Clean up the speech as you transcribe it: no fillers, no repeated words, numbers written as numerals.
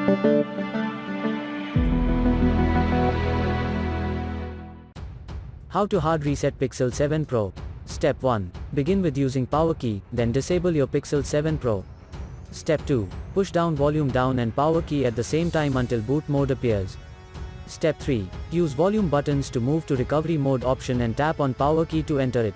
How to hard reset Pixel 7 Pro. Step 1. Begin with using power key, then disable your Pixel 7 Pro. Step 2. Push down volume down and power key at the same time until boot mode appears. Step 3. Use volume buttons to move to recovery mode option and tap on power key to enter it.